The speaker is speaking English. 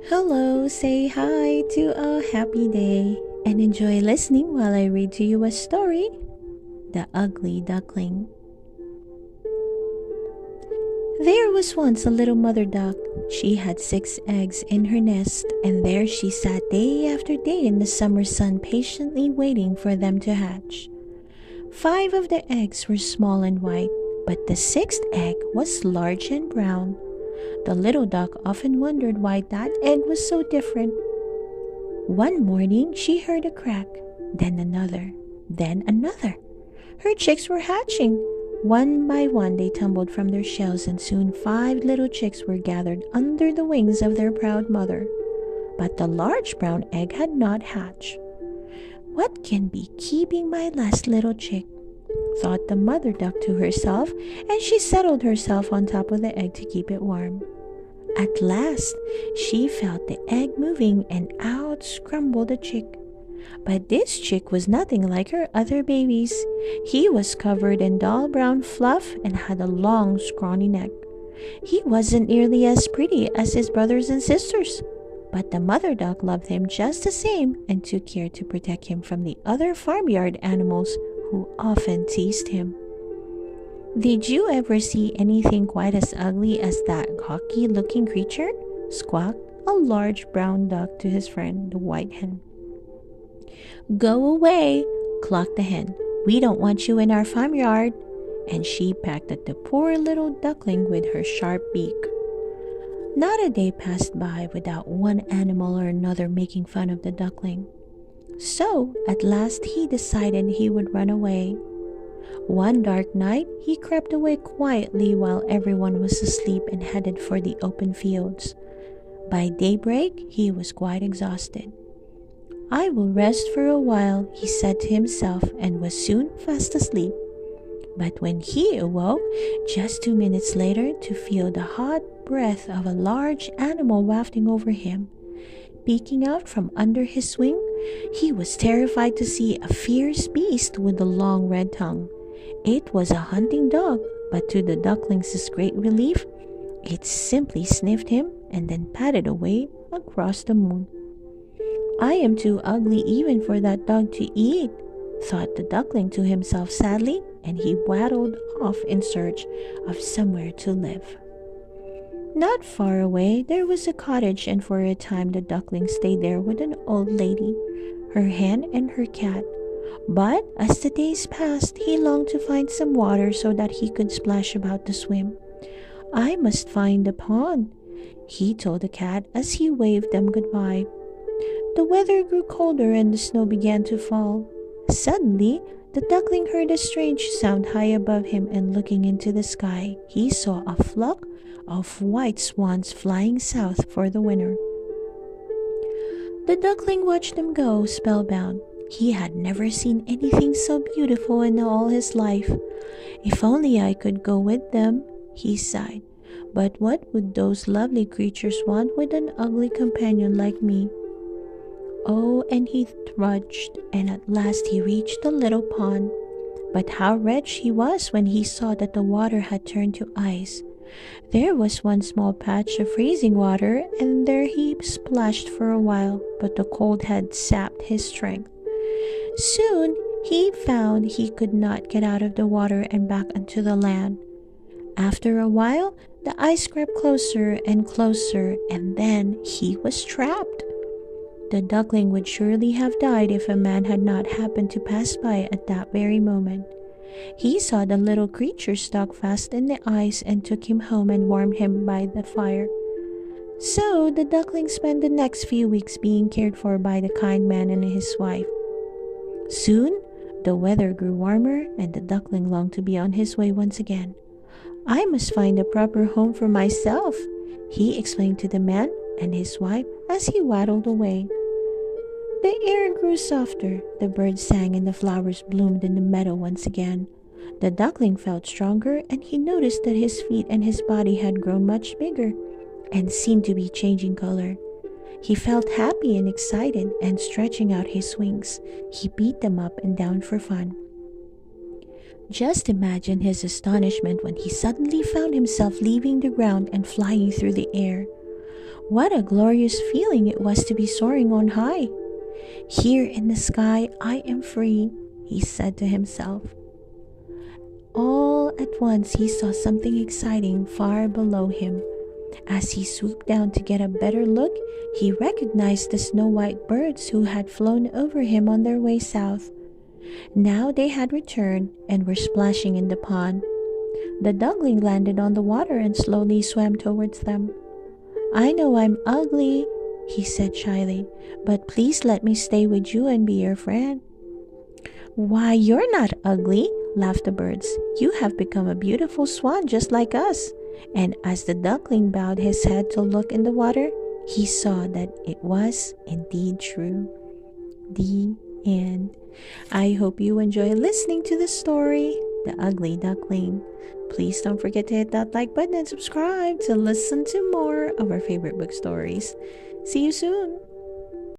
Hello, say hi to a happy day and enjoy listening while I read to you a story. The Ugly Duckling. There was once a little mother duck. She had 6 eggs in her nest, and there she sat day after day in the summer sun, patiently waiting for them to hatch. 5 of the eggs were small and white, but the sixth egg was large and brown. The little duck often wondered why that egg was so different. One morning she heard a crack, then another, then another. Her chicks were hatching. One by one they tumbled from their shells, and soon 5 little chicks were gathered under the wings of their proud mother. But the large brown egg had not hatched. "What can be keeping my last little chick?" thought the mother duck to herself, and she settled herself on top of the egg to keep it warm. At last, she felt the egg moving, and out scrambled a chick. But this chick was nothing like her other babies. He was covered in dull brown fluff and had a long, scrawny neck. He wasn't nearly as pretty as his brothers and sisters, but the mother duck loved him just the same and took care to protect him from the other farmyard animals who often teased him. "Did you ever see anything quite as ugly as that gawky-looking creature?" squawked a large brown duck to his friend, the white hen. "Go away," clucked the hen. "We don't want you in our farmyard." And she pecked at the poor little duckling with her sharp beak. Not a day passed by without one animal or another making fun of the duckling. So, at last he decided he would run away. One dark night, he crept away quietly while everyone was asleep and headed for the open fields. By daybreak, he was quite exhausted. "I will rest for a while," he said to himself, and was soon fast asleep. But when he awoke, just 2 minutes later, to feel the hot breath of a large animal wafting over him, peeking out from under his wing, he was terrified to see a fierce beast with a long red tongue. It was a hunting dog, but to the ducklings' great relief, it simply sniffed him and then padded away across the moon. "I am too ugly even for that dog to eat," thought the duckling to himself sadly, and he waddled off in search of somewhere to live. Not far away there was a cottage, and for a time the duckling stayed there with an old lady, her hen and her cat. But as the days passed, he longed to find some water so that he could splash about to swim. "I must find a pond," he told the cat as he waved them goodbye. The weather grew colder and the snow began to fall. Suddenly, the duckling heard a strange sound high above him, and looking into the sky, he saw a flock of white swans flying south for the winter. The duckling watched them go, spellbound. He had never seen anything so beautiful in all his life. "If only I could go with them," he sighed. "But what would those lovely creatures want with an ugly companion like me?" Oh, and he trudged, and at last he reached the little pond. But how wretched he was when he saw that the water had turned to ice. There was one small patch of freezing water, and there he splashed for a while, but the cold had sapped his strength. Soon he found he could not get out of the water and back onto the land. After a while, the ice crept closer and closer, and then he was trapped. The duckling would surely have died if a man had not happened to pass by at that very moment. He saw the little creature stuck fast in the ice and took him home and warmed him by the fire. So the duckling spent the next few weeks being cared for by the kind man and his wife. Soon, the weather grew warmer, and the duckling longed to be on his way once again. "I must find a proper home for myself," he explained to the man and his wife as he waddled away. The air grew softer, the birds sang, and the flowers bloomed in the meadow once again. The duckling felt stronger, and he noticed that his feet and his body had grown much bigger and seemed to be changing color. He felt happy and excited, and stretching out his wings, he beat them up and down for fun. Just imagine his astonishment when he suddenly found himself leaving the ground and flying through the air. What a glorious feeling it was to be soaring on high. Here in the sky, I am free, he said to himself. All at once, he saw something exciting far below him. As he swooped down to get a better look, he recognized the snow-white birds who had flown over him on their way south. Now they had returned and were splashing in the pond. The duckling landed on the water and slowly swam towards them. I know I'm ugly, he said shyly, but please let me stay with you and be your friend. Why, you're not ugly, laughed the birds. You have become a beautiful swan just like us. And as the duckling bowed his head to look in the water, he saw that it was indeed true. The end. I hope you enjoy listening to the story, The Ugly Duckling. Please don't forget to hit that like button and subscribe to listen to more of our favorite book stories. See you soon!